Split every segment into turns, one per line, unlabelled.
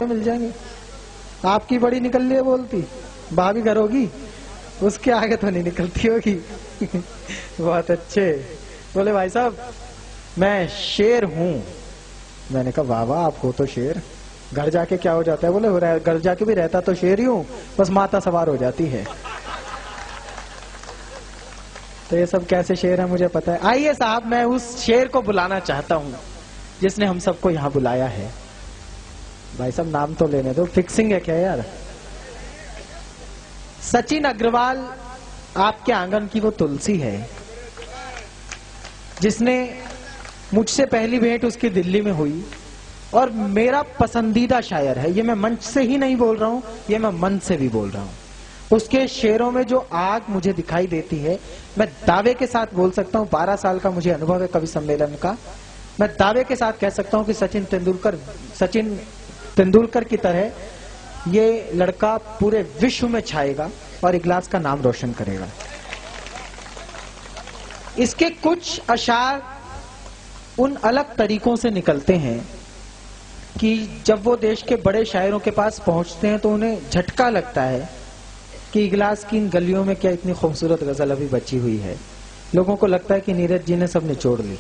मिल जाएंगे। आपकी बड़ी निकल रही है बोलती, भाभी घर होगी, उसके आगे तो नहीं निकलती होगी। बहुत अच्छे। बोले भाई साहब मैं शेर हूं। मैंने कहा वाह वाह, आप हो तो शेर, घर जाके क्या हो जाता है? बोले घर जाके भी रहता तो शेर ही हूं, बस माता सवार हो जाती है। तो ये सब कैसे शेर है मुझे पता है। आइए साहब, मैं उस शेर को बुलाना चाहता हूं जिसने हम सबको यहां बुलाया है। भाई साहब नाम तो लेने दो, फिक्सिंग है क्या यार? सचिन अग्रवाल आपके आंगन की वो तुलसी है जिसने मुझसे पहली भेंट उसकी दिल्ली में हुई और मेरा पसंदीदा शायर है। ये मैं मंच से ही नहीं बोल रहा हूं, ये मैं मन से भी बोल रहा हूं। उसके शेरों में जो आग मुझे दिखाई देती है, मैं दावे के साथ बोल सकता हूं, 12 साल का मुझे अनुभव है कवि सम्मेलन का, मैं दावे के साथ कह सकता हूं कि सचिन तेंदुलकर की तरह ये लड़का पूरे विश्व में छाएगा और इगलास का नाम रोशन करेगा। इसके कुछ अशार उन अलग तरीकों से निकलते हैं कि जब वो देश के बड़े शायरों के पास पहुंचते हैं तो उन्हें झटका लगता है कि इगलास की इन गलियों में क्या इतनी खूबसूरत गजल अभी बची हुई है। लोगों को लगता है कि नीरज जी ने सब निचोड़ ली,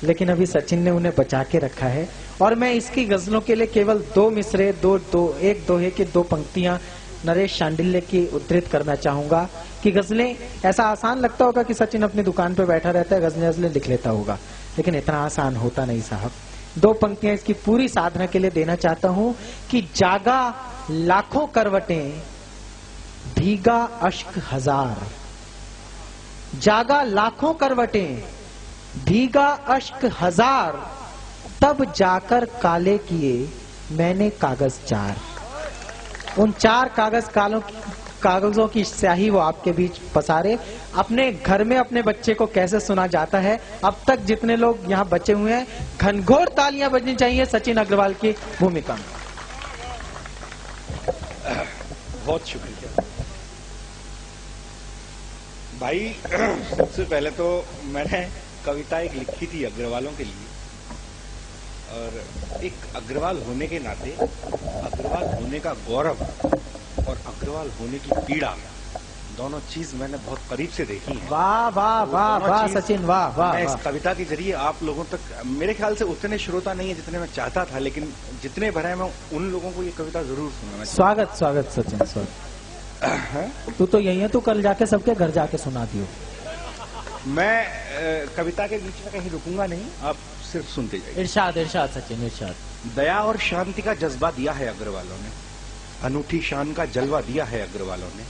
लेकिन अभी सचिन ने उन्हें बचा के रखा है। और मैं इसकी गजलों के लिए केवल 2 मिसरे, एक दोहे की 2 पंक्तियां नरेश शांडिल्य की उद्धृत करना चाहूंगा कि गजलें, ऐसा आसान लगता होगा कि सचिन अपनी दुकान पर बैठा रहता है गजलें लिख लेता होगा, लेकिन इतना आसान होता नहीं साहब। 2 पंक्तियां इसकी पूरी साधना के लिए देना चाहता हूं कि जागा लाखों करवटें, भीगा अश्क हजार। जागा लाखों करवटें, भीगा अश्क हजार, तब जाकर काले किए मैंने कागज 4। उन 4 कागजों की स्याही वो आपके बीच पसारे। अपने घर में अपने बच्चे को कैसे सुना जाता है, अब तक जितने लोग यहाँ बचे हुए हैं, घनघोर तालियां बजनी चाहिए सचिन अग्रवाल की भूमिका में।
बहुत शुक्रिया भाई। सबसे पहले तो मैंने कविता एक लिखी थी अग्रवालों के लिए, और एक अग्रवाल होने के नाते अग्रवाल होने का गौरव और अग्रवाल होने की पीड़ा, दोनों चीज मैंने बहुत करीब से देखी है।
वाह वाह वाह वाह सचिन, वाह वाह।
मैं इस कविता के जरिए आप लोगों तक, मेरे ख्याल से उतने श्रोता नहीं है जितने मैं चाहता था, लेकिन जितने भरे मैं उन लोगों को ये कविता जरूर सुनाना।
स्वागत स्वागत सचिन, स्वागत। तू तो यही है, तू कल जाके सबके घर जाके सुना दियो।
मैं कविता के बीच में कहीं रुकूंगा नहीं, आप सिर्फ सुनते जाइए।
इरशाद इरशाद सचिन इरशाद।
दया और शांति का जज्बा दिया है अग्रवालों ने, अनूठी शान का जलवा दिया है अग्रवालों ने।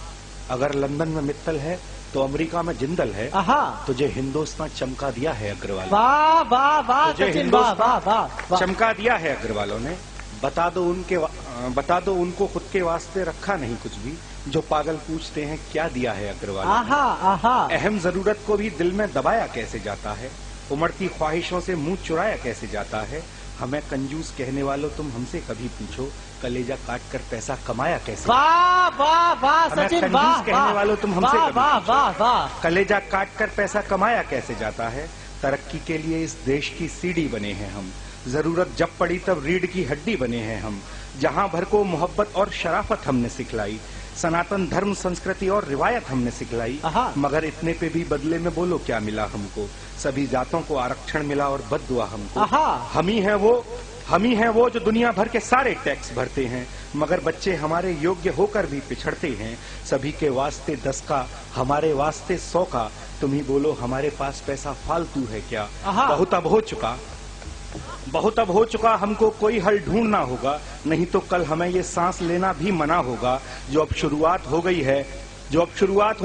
अगर लंदन में मित्तल है तो अमेरिका में जिंदल है, तुझे हिंदुस्तान चमका दिया है अग्रवाल।
वाह वाह वाह सचिन, वाह वाह वाह।
चमका दिया है अग्रवालों ने। बता दो उनको खुद के वास्ते रखा नहीं कुछ भी, जो पागल पूछते हैं क्या दिया है अग्रवाल। अहम जरूरत को भी दिल में दबाया कैसे जाता है, उमड़ती ख्वाहिशों से मुंह चुराया कैसे जाता है। हमें कंजूस कहने वालों तुम हमसे कभी पूछो, कलेजा काट कर पैसा कमाया कैसे।
वाह वाह वाह सचिन, वाह
कहने वालों तुम हमसे
वाह
कभी
वाह
पूछो,
वाह वाह।
कलेजा काट कर पैसा कमाया कैसे जाता है। तरक्की के लिए इस देश की सीढ़ी बने हैं हम, जरूरत जब पड़ी तब रीढ़ की हड्डी बने हैं हम। जहां भर को मोहब्बत और शराफत हमने सिखलाई, सनातन धर्म संस्कृति और रिवायत हमने सिखलाई। मगर इतने पे भी बदले में बोलो क्या मिला हमको, सभी जातों को आरक्षण मिला और बद्दुआ हमको। हम ही हैं वो जो दुनिया भर के सारे टैक्स भरते हैं, मगर बच्चे हमारे योग्य होकर भी पिछड़ते हैं। सभी के वास्ते 10 का, हमारे वास्ते 100 का, तुम ही बोलो हमारे पास पैसा फालतू है क्या। बहुत अब हो चुका, हमको कोई हल ढूंढना होगा, नहीं तो कल हमें ये सांस लेना भी मना होगा। जो अब शुरुआत हो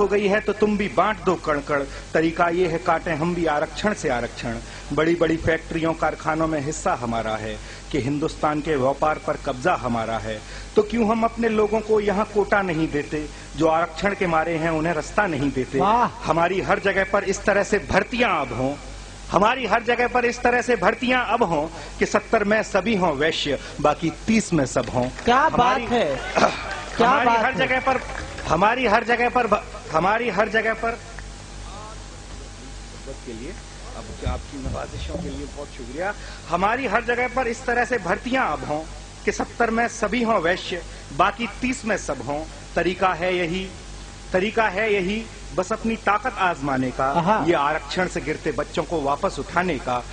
गई है तो तुम भी बांट दो कण-कण, तरीका ये है काटें हम भी आरक्षण से आरक्षण। बड़ी बड़ी फैक्ट्रियों कारखानों में हिस्सा हमारा है कि हिंदुस्तान के व्यापार पर कब्जा हमारा है। तो क्यों हम अपने लोगों को यहाँ कोटा नहीं देते, जो आरक्षण के मारे हैं उन्हें रास्ता नहीं देते। हमारी हर जगह पर इस तरह से भर्तियां अब हों, हमारी हर जगह पर इस तरह से भर्तियां अब हों कि 70 में सभी हों वैश्य, बाकी 30 में सब हों।
क्या बात है, क्या
हमारी हर जगह पर के लिए अब आपकी नवाजिशों के लिए बहुत शुक्रिया। हमारी हर जगह पर इस तरह से भर्तियां अब हों कि 70 में सभी हों वैश्य, बाकी 30 में सब हों। तरीका है यही बस अपनी ताकत आजमाने का, ये आरक्षण से गिरते बच्चों को वापस उठाने का।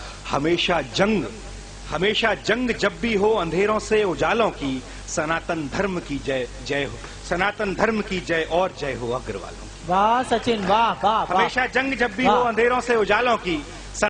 हमेशा जंग जब भी हो अंधेरों से उजालों की, सनातन धर्म की जय हो, सनातन धर्म की जय और जय हो अग्रवालों की।
वाह सचिन, वाह वाह।
हमेशा जंग जब भी हो अंधेरों से उजालों की,